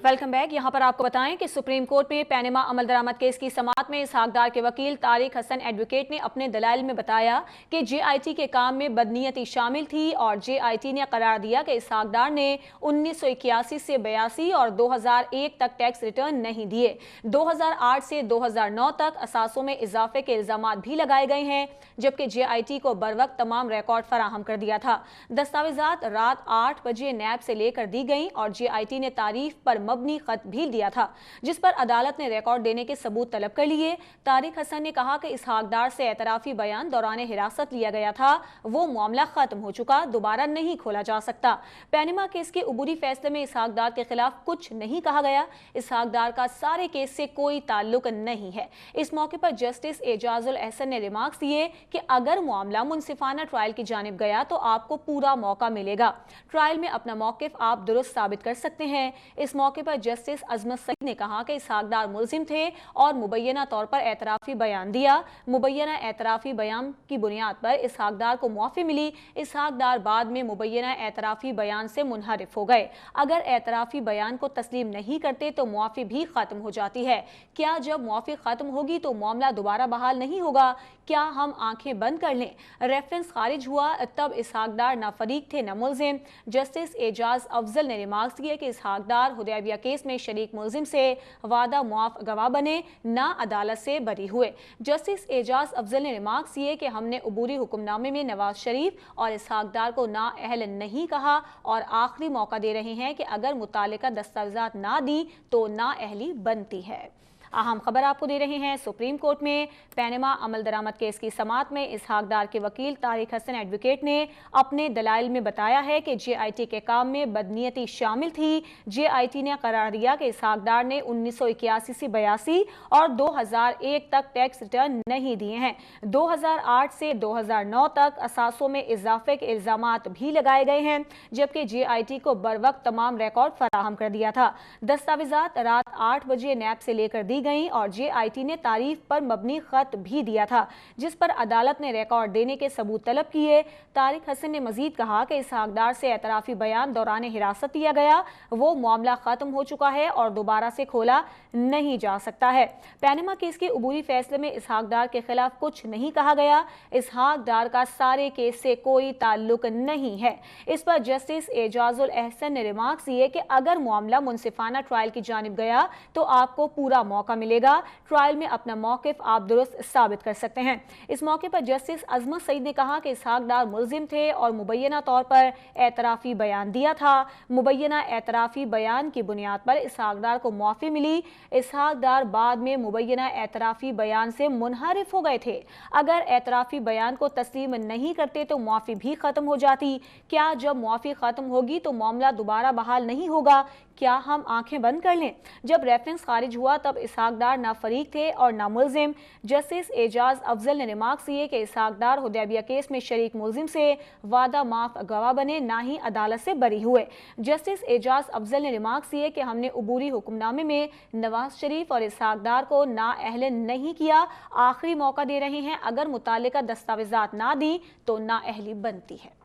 Welcome back. यहाँ पर आपको बताएं कि सुप्रीम कोर्ट में पैनामा अमल दरामद केस की समाअत में इसहाक डार के वकील तारिक हसन एडवोकेट ने अपने दलाइल में बताया कि जेआईटी के काम में बदनीयती शामिल थी और जेआईटी ने करार दिया कि इसहाक डार ने 1981 से 82 और 2001 तक टैक्स रिटर्न नहीं दिए। 2008 से 2009 तक असासों में इजाफे के इल्जाम भी लगाए गए हैं, जबकि जेआईटी को बरवक्त तमाम रिकॉर्ड फराहम कर दिया था। दस्तावेजात रात 8 बजे नैब से लेकर दी गई और जेआईटी ने तारीफ पर मबनी खत भी दिया था, जिस पर अदालत ने रिकॉर्ड देने के सबूत तलब कर लिए। तारिक हसन ने कहा कि इसहाक डार से एतराफी बयान दौरान हिरासत लिया गया था, वो मामला खत्म हो चुका, दोबारा नहीं खोला जा सकता। पैनामा केस के उबूरी फैसले में इसहाक डार के खिलाफ कुछ नहीं कहा गया। इसहाक डार का सारे केस से कोई ताल्लुक नहीं है। इस मौके पर जस्टिस एजाजुल एहसन ने रिमार्क्स दिए कि अगर मामला मुनसिफाना ट्रायल की जानिब गया तो आपको पूरा मौका मिलेगा। ट्रायल में अपना मौकिफ आप दुरुस्त साबित कर सकते हैं। इस मौके पर जस्टिस अजमत सईद ने कहा कि इसहाक डार मुलजिम थे और मुबैना तौर पर एतराफी बयान दिया। मुबैना एतराफी बयान की बुनियाद पर इसहाक डार को मुआफी मिली। इसहाक डार बाद में मुबैना एतराफी बयान से मुनहरिफ हो गए। अगर एतराफी बयान को तस्लीम नहीं करते तो मुआफी भी खत्म हो जाती है। क्या जब मुआफी खत्म होगी तो मामला दोबारा बहाल नहीं होगा? क्या हम आंखें बंद कर लें? रेफरेंस खारिज हुआ तब इसहाक डार ना फरीक थे ना मुलजिम। जस्टिस एजाज अफजल ने रिमार्क्स दिए कि इसहाक डार हुदैबिया केस में शरीक मुलजिम से वादा मुआफ गवाह बने, ना अदालत से बरी हुए। जस्टिस एजाज अफजल ने रिमार्क्स दिए कि हमने उबूरी हुक्मनामे में नवाज शरीफ और इसहाक डार को ना अहल नहीं कहा और आखिरी मौका दे रहे हैं कि अगर मुतालिका दस्तावेजात ना दी तो ना अहली बनती है। अहम खबर आपको दे रहे हैं। सुप्रीम कोर्ट में पैनामा अमल दरामद केस की समाअत में इसहाक डार के वकील तारिक हसन एडवोकेट ने अपने दलाइल में बताया है कि जेआईटी के काम में बदनीयती शामिल थी। जेआईटी ने करार दिया कि इसहाक डार ने 1981 से 82 और 2001 तक टैक्स रिटर्न नहीं दिए हैं। 2008 से 2009 तक असासों में इजाफे के इल्जामात भी लगाए गए हैं, जबकि जेआईटी को बरवक्त तमाम रिकॉर्ड फराहम कर दिया था। दस्तावेजात रात 8 बजे नैब से लेकर दी गई और जेआईटी ने तारीफ पर मबनी खत भी दिया था, जिस पर अदालत ने रिकॉर्ड देने के सबूत तलब किए। तारिक हसन ने मजीद कहा कि इसहाक डार से एतराफी बयान दौरान हिरासत लिया गया, वो मामला खत्म हो चुका है और दोबारा से खोला नहीं जा सकता है। पैनामा केस के उबूरी फैसले में इसहाक डार के खिलाफ कुछ नहीं कहा गया। इसहाक डार का सारे केस से कोई ताल्लुक नहीं है। इस पर जस्टिस एजाजुल एहसन ने रिमार्क्स दिए कि अगर मामला मुनसिफाना ट्रायल की जानिब गया तो आपको पूरा मौका मिलेगा। ट्रायल में अपना मौकिफ आप दुरुस्त साबित कर सकते हैं। इस मौके पर जस्टिस अजमत सईद ने कहा कि इसहाक डार मुलजिम थे और मुबैना तौर पर एतराफी बयान दिया था। मुबैना एतराफी बयान की बुनियाद पर इसहाक डार को मुआफी मिली। इसहाक डार बाद में मुबैना एतराफी बयान से मुनहरिफ हो गए थे। अगर एतराफी बयान को तस्लीम नहीं करते तो मुआफी भी खत्म हो जाती। क्या जब मुआफी खत्म होगी तो मामला दोबारा बहाल नहीं होगा? क्या हम आंखें बंद कर लें? जब रेफरेंस खारिज हुआ तब इसहाक डार ना फरीक थे और ना मुलजिम। जस्टिस एजाज अफजल ने रिमार्क्स दिए कि इसहाक डार हुदैबिया केस में शरीक मुलजिम से वादा माफ गवाह बने, ना ही अदालत से बरी हुए। जस्टिस एजाज अफजल ने रिमार्क्स दिए कि हमने उबूरी हुक्मनामे में नवाज शरीफ और इसहाक डार को ना अहल नहीं किया, आखिरी मौका दे रहे हैं। अगर मुतालिका दस्तावेजात ना दी तो ना अहली बनती है।